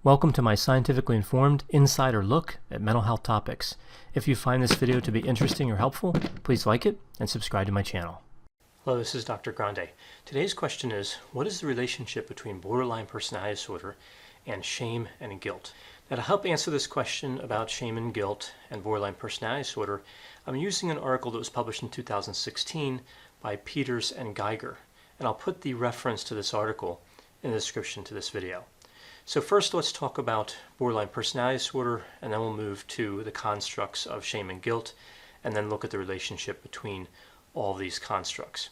Welcome to my scientifically informed insider look at mental health topics. If you find this video to be interesting or helpful, please like it and subscribe to my channel. Hello, this is Dr. Grande. Today's question is, what is the relationship between borderline personality disorder and shame and guilt? Now, to help answer this question about shame and guilt and borderline personality disorder, I'm using an article that was published in 2016 by Peters and Geiger, and I'll put the reference to this article in the description to this video. So first, let's talk about borderline personality disorder, and then we'll move to the constructs of shame and guilt, and then look at the relationship between all these constructs.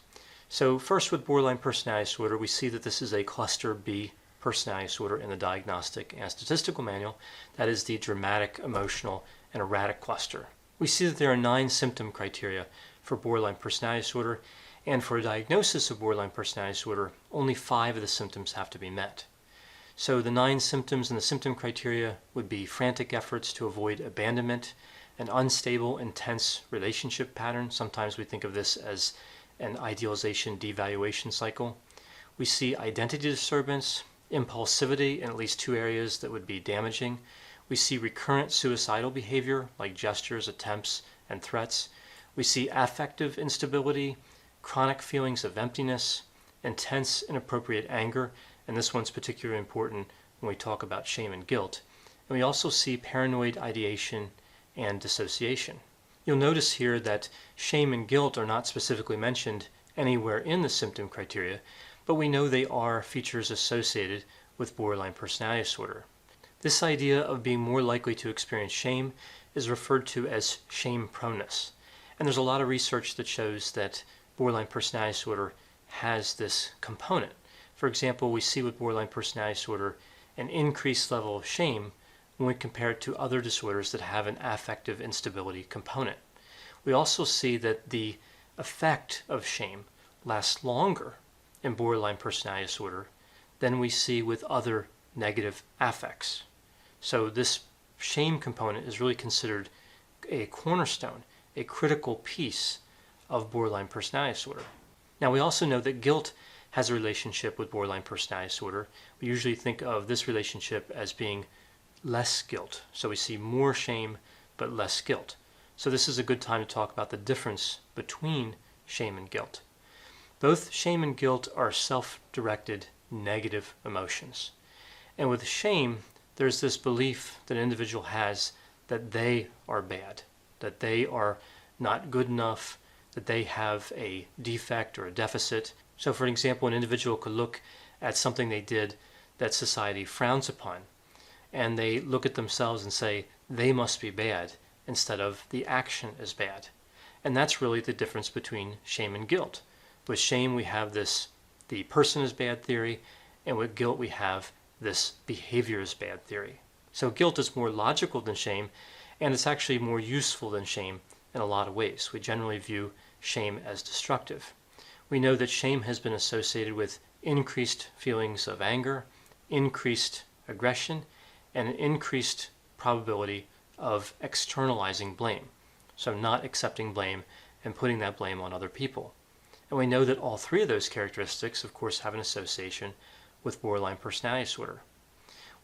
So first, with borderline personality disorder, we see that this is a cluster B personality disorder in the Diagnostic and Statistical Manual. That is the dramatic, emotional, and erratic cluster. We see that there are 9 symptom criteria for borderline personality disorder, and for a diagnosis of borderline personality disorder, only 5 of the symptoms have to be met. So the 9 symptoms and the symptom criteria would be frantic efforts to avoid abandonment, an unstable, intense relationship pattern. Sometimes we think of this as an idealization devaluation cycle. We see identity disturbance, impulsivity in at least 2 areas that would be damaging. We see recurrent suicidal behavior like gestures, attempts, and threats. We see affective instability, chronic feelings of emptiness, intense inappropriate anger, and this one's particularly important when we talk about shame and guilt. And we also see paranoid ideation and dissociation. You'll notice here that shame and guilt are not specifically mentioned anywhere in the symptom criteria, but we know they are features associated with borderline personality disorder. This idea of being more likely to experience shame is referred to as shame proneness. And there's a lot of research that shows that borderline personality disorder has this component. For example, we see with borderline personality disorder an increased level of shame when we compare it to other disorders that have an affective instability component. We also see that the effect of shame lasts longer in borderline personality disorder than we see with other negative affects. So this shame component is really considered a cornerstone, a critical piece of borderline personality disorder. Now, we also know that guilt has a relationship with borderline personality disorder. We usually think of this relationship as being less guilt. So we see more shame, but less guilt. So this is a good time to talk about the difference between shame and guilt. Both shame and guilt are self-directed negative emotions. And with shame, there's this belief that an individual has that they are bad, that they are not good enough, that they have a defect or a deficit. So for example, an individual could look at something they did that society frowns upon, and they look at themselves and say, they must be bad, instead of the action is bad. And that's really the difference between shame and guilt. With shame, we have this, the person is bad theory, and with guilt, we have this behavior is bad theory. So guilt is more logical than shame, and it's actually more useful than shame in a lot of ways. We generally view shame as destructive. We know that shame has been associated with increased feelings of anger, increased aggression, and an increased probability of externalizing blame. So not accepting blame and putting that blame on other people. And we know that all 3 of those characteristics, of course, have an association with borderline personality disorder.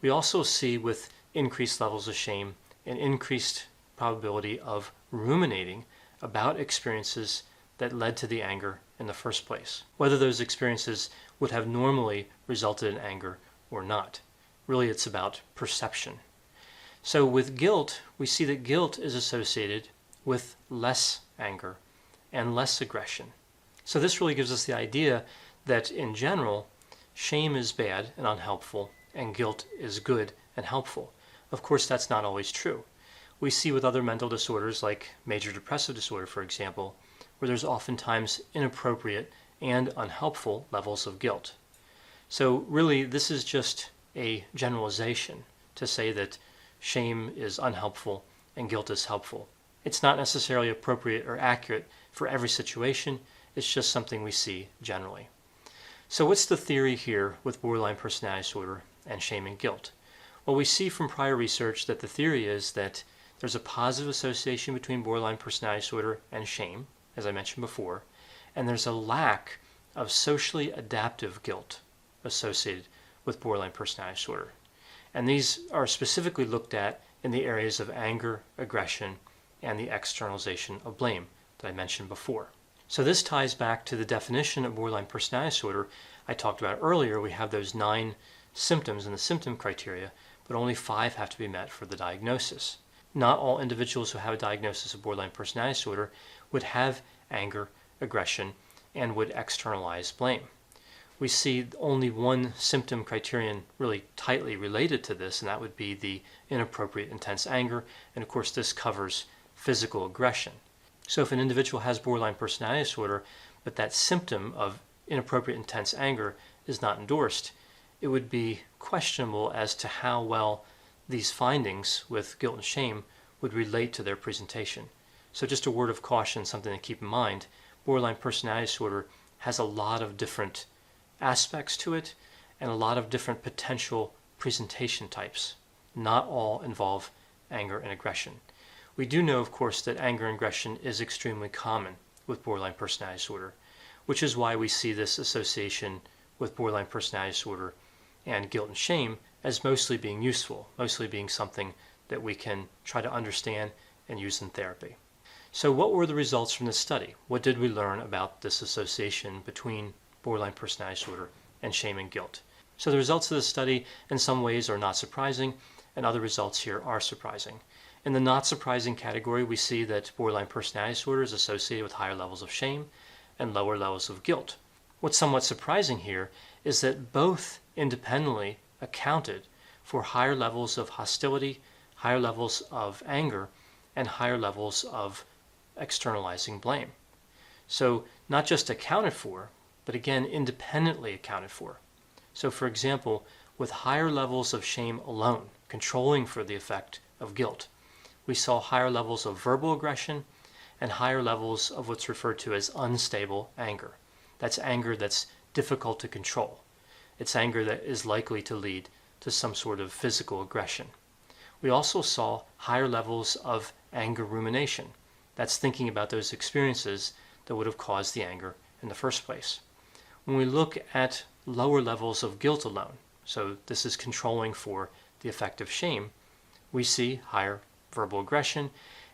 We also see with increased levels of shame an increased probability of ruminating about experiences that led to the anger in the first place, whether those experiences would have normally resulted in anger or not. Really, it's about perception. So with guilt, we see that guilt is associated with less anger and less aggression. So this really gives us the idea that in general, shame is bad and unhelpful, and guilt is good and helpful. Of course, that's not always true. We see with other mental disorders like major depressive disorder, for example, where there's oftentimes inappropriate and unhelpful levels of guilt. So really, this is just a generalization to say that shame is unhelpful and guilt is helpful. It's not necessarily appropriate or accurate for every situation. It's just something we see generally. So what's the theory here with borderline personality disorder and shame and guilt? Well, we see from prior research that the theory is that there's a positive association between borderline personality disorder and shame, as I mentioned before, and there's a lack of socially adaptive guilt associated with borderline personality disorder. And these are specifically looked at in the areas of anger, aggression, and the externalization of blame that I mentioned before. So this ties back to the definition of borderline personality disorder I talked about earlier. We have those 9 symptoms in the symptom criteria, but only 5 have to be met for the diagnosis. Not all individuals who have a diagnosis of borderline personality disorder would have anger, aggression, and would externalize blame. We see only one symptom criterion really tightly related to this, and that would be the inappropriate intense anger, and of course this covers physical aggression. So if an individual has borderline personality disorder, but that symptom of inappropriate intense anger is not endorsed, it would be questionable as to how well these findings with guilt and shame would relate to their presentation. So just a word of caution, something to keep in mind, borderline personality disorder has a lot of different aspects to it and a lot of different potential presentation types. Not all involve anger and aggression. We do know, of course, that anger and aggression is extremely common with borderline personality disorder, which is why we see this association with borderline personality disorder and guilt and shame as mostly being useful, mostly being something that we can try to understand and use in therapy. So what were the results from this study? What did we learn about this association between borderline personality disorder and shame and guilt? So the results of this study in some ways are not surprising, and other results here are surprising. In the not surprising category, we see that borderline personality disorder is associated with higher levels of shame and lower levels of guilt. What's somewhat surprising here is that both independently accounted for higher levels of hostility, higher levels of anger, and higher levels of externalizing blame. So not just accounted for, but again independently accounted for. So for example, with higher levels of shame alone, controlling for the effect of guilt, we saw higher levels of verbal aggression and higher levels of what's referred to as unstable anger. That's anger that's difficult to control. It's anger that is likely to lead to some sort of physical aggression. We also saw higher levels of anger rumination. That's thinking about those experiences that would have caused the anger in the first place. When we look at lower levels of guilt alone, so this is controlling for the effect of shame, we see higher verbal aggression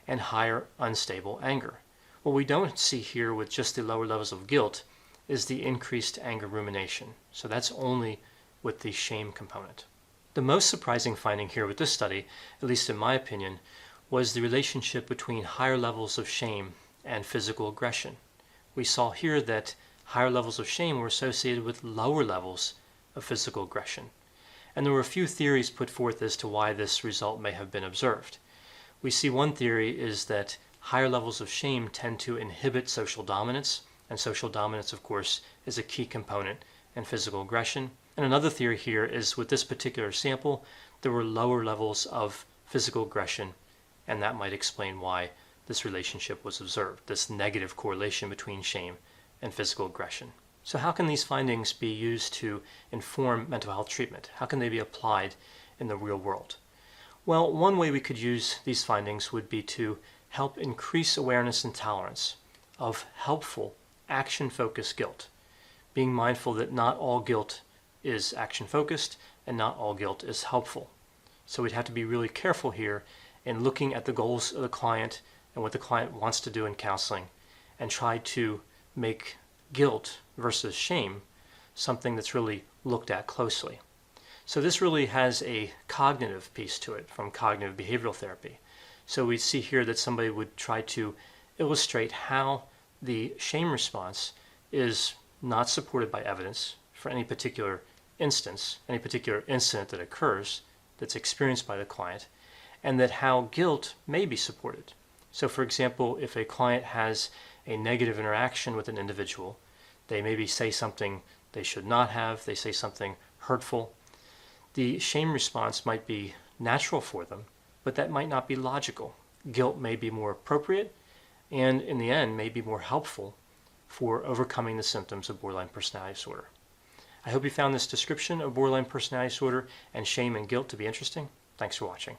and higher unstable anger. What we don't see here with just the lower levels of guilt is the increased anger rumination. So that's only with the shame component. The most surprising finding here with this study, at least in my opinion, was the relationship between higher levels of shame and physical aggression. We saw here that higher levels of shame were associated with lower levels of physical aggression. And there were a few theories put forth as to why this result may have been observed. We see one theory is that higher levels of shame tend to inhibit social dominance, and social dominance, of course, is a key component in physical aggression. And another theory here is with this particular sample, there were lower levels of physical aggression, and that might explain why this relationship was observed, this negative correlation between shame and physical aggression. So how can these findings be used to inform mental health treatment? How can they be applied in the real world? Well, one way we could use these findings would be to help increase awareness and tolerance of helpful, action-focused guilt, being mindful that not all guilt is action-focused and not all guilt is helpful. So we'd have to be really careful here in looking at the goals of the client and what the client wants to do in counseling, and try to make guilt versus shame something that's really looked at closely. So this really has a cognitive piece to it from cognitive behavioral therapy. So we see here that somebody would try to illustrate how the shame response is not supported by evidence for any particular instance, any particular incident that occurs that's experienced by the client, and that how guilt may be supported. So for example, if a client has a negative interaction with an individual, they maybe say something they should not have, they say something hurtful, the shame response might be natural for them, but that might not be logical. Guilt may be more appropriate, and in the end may be more helpful for overcoming the symptoms of borderline personality disorder. I hope you found this description of borderline personality disorder and shame and guilt to be interesting. Thanks for watching.